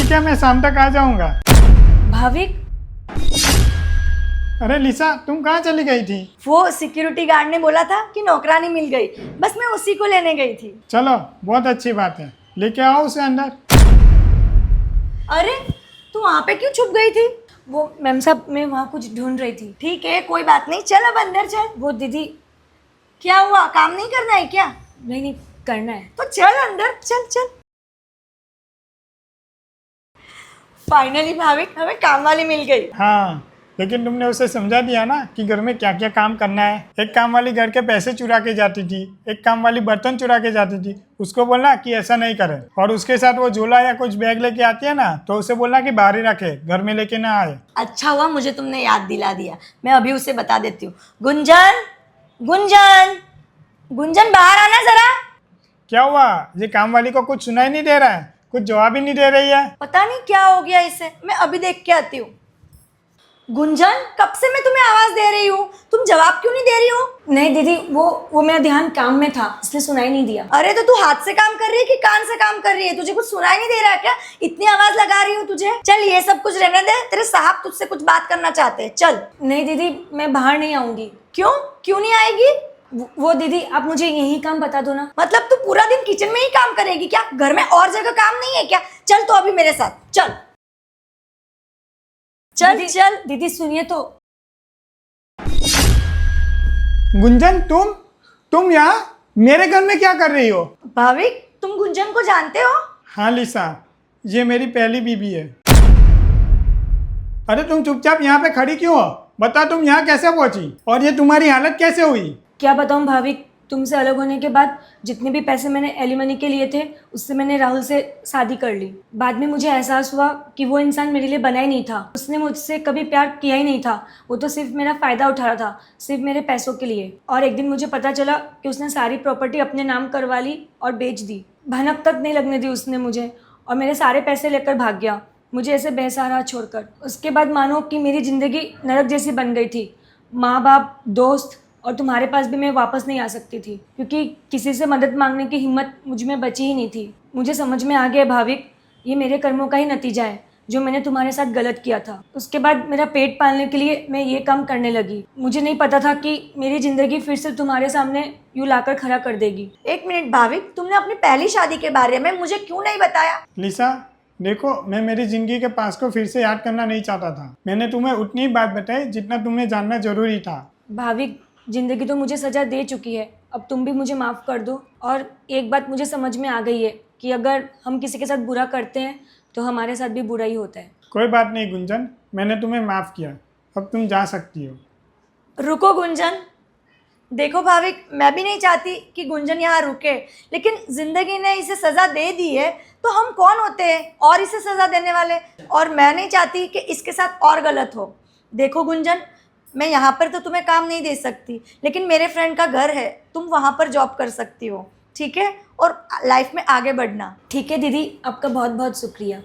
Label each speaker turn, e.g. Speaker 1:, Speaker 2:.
Speaker 1: ठीक है, मैं शाम तक आ जाऊंगा।
Speaker 2: भाविक,
Speaker 1: अरे लिसा, तुम कहाँ चली गई थी?
Speaker 2: वो सिक्योरिटी गार्ड ने बोला था कि नौकरानी मिल गई, बस मैं उसी को लेने गई थी।
Speaker 1: चलो, बहुत अच्छी बात है, लेके आओ उसे अंदर।
Speaker 2: अरे तू वहाँ पे क्यों छुप गई थी? वो मैम साहब, मैं वहाँ कुछ ढूंढ रही थी। ठीक है, कोई बात नहीं, चल अब अंदर चल। वो दीदी, क्या हुआ, काम नहीं करना है क्या? नहीं नहीं, करना है। तो चल अंदर, चल चल। फाइनली भाविक, हमें काम वाली मिल गई।
Speaker 1: हाँ, लेकिन तुमने उसे समझा दिया ना कि घर में क्या क्या काम करना है। एक काम वाली घर के पैसे चुरा के जाती थी, एक काम वाली बर्तन चुरा के जाती थी, उसको बोलना कि ऐसा नहीं करे। और उसके साथ वो झोला या कुछ बैग लेके आती है ना, तो उसे बोलना कि बाहर ही रखे, घर में लेके ना आए।
Speaker 2: अच्छा हुआ मुझे तुमने याद दिला दिया, मैं अभी उसे बता देती हूँ। गुंजन, गुंजन, गुंजन बाहर आना जरा।
Speaker 1: क्या हुआ? ये काम वाली को कुछ सुनाई नहीं दे रहा है, कुछ जवाब ही नहीं दे रही है।
Speaker 2: पता नहीं क्या हो गया इसे, मैं अभी देख के आती हूँ। गुंजन, कब से मैं तुम्हें आवाज दे रही हूँ, तुम जवाब क्यों नहीं दे रही हो?
Speaker 3: नहीं दीदी, वो मेरा ध्यान काम में था, इसलिए सुनाई नहीं दिया।
Speaker 2: अरे तो तू हाथ से काम कर रही है कि कान से काम कर रही है? तुझे कुछ सुनाई नहीं दे रहा है क्या? इतनी आवाज लगा रही हूँ तुझे। चल ये सब कुछ रहने दे, तेरे साहब तुझसे कुछ बात करना चाहते हैं, चल।
Speaker 3: नहीं दीदी, मैं बाहर नहीं आऊंगी।
Speaker 2: क्यों क्यों नहीं आएगी?
Speaker 3: वो दीदी, आप मुझे यही काम बता दो ना।
Speaker 2: मतलब तू पूरा दिन किचन में ही काम करेगी क्या? घर में और जगह काम नहीं है क्या? चल तो अभी मेरे साथ चल, चल
Speaker 3: दीदी,
Speaker 2: चल।
Speaker 3: दीदी सुनिए तो।
Speaker 1: गुंजन, तुम यहाँ मेरे घर में क्या कर रही हो?
Speaker 2: भाविक, तुम गुंजन को जानते हो?
Speaker 1: हाँ लिसा, ये मेरी पहली बीवी है। अरे तुम चुपचाप यहाँ पे खड़ी क्यों हो? बता, तुम यहाँ कैसे पहुंची और ये तुम्हारी हालत कैसे हुई?
Speaker 3: क्या बताऊं भाविक, तुमसे अलग होने के बाद जितने भी पैसे मैंने एलिमनी के लिए थे, उससे मैंने राहुल से शादी कर ली। बाद में मुझे एहसास हुआ कि वो इंसान मेरे लिए बना ही नहीं था। उसने मुझसे कभी प्यार किया ही नहीं था। वो तो सिर्फ मेरा फ़ायदा उठा रहा था, सिर्फ मेरे पैसों के लिए। और एक दिन मुझे पता चला कि उसने सारी प्रॉपर्टी अपने नाम करवा ली और बेच दी। भनक तक नहीं लगने दी उसने मुझे, और मेरे सारे पैसे लेकर भाग गया, मुझे ऐसे बेसहारा छोड़कर। उसके बाद मानो कि मेरी ज़िंदगी नरक जैसी बन गई थी। माँ बाप, दोस्त और तुम्हारे पास भी मैं वापस नहीं आ सकती थी, क्योंकि किसी से मदद मांगने की हिम्मत मुझ में बची ही नहीं थी। मुझे समझ में आ गया भाविक, ये मेरे कर्मों का ही नतीजा है, जो मैंने तुम्हारे साथ गलत किया था। उसके बाद मेरा पेट पालने के लिए मैं ये काम करने लगी। मुझे नहीं पता था कि मेरी ज़िंदगी फिर से तुम्हारे सामने यूँ लाकर खड़ा कर देगी।
Speaker 2: एक मिनट भाविक, तुमने अपनी पहली शादी के बारे में मुझे क्यों नहीं बताया?
Speaker 1: लिसा देखो, मैं मेरी जिंदगी के पास को फिर से याद करना नहीं चाहता था। मैंने तुम्हें उतनी ही बात बताई जितना तुम्हें जानना जरूरी था।
Speaker 3: भाविक, ज़िंदगी तो मुझे सज़ा दे चुकी है, अब तुम भी मुझे माफ़ कर दो। और एक बात मुझे समझ में आ गई है कि अगर हम किसी के साथ बुरा करते हैं तो हमारे साथ भी बुरा ही होता है।
Speaker 1: कोई बात नहीं गुंजन, मैंने तुम्हें माफ़ किया, अब तुम जा सकती हो।
Speaker 2: रुको गुंजन, देखो भाविक, मैं भी नहीं चाहती कि गुंजन यहाँ रुके, लेकिन जिंदगी ने इसे सज़ा दे दी है, तो हम कौन होते हैं और इसे सज़ा देने वाले? और मैं नहीं चाहती कि इसके साथ और गलत हो। देखो गुंजन, मैं यहाँ पर तो तुम्हें काम नहीं दे सकती, लेकिन मेरे फ्रेंड का घर है, तुम वहाँ पर जॉब कर सकती हो, ठीक है? और लाइफ में आगे बढ़ना।
Speaker 3: ठीक है दीदी, आपका बहुत बहुत शुक्रिया।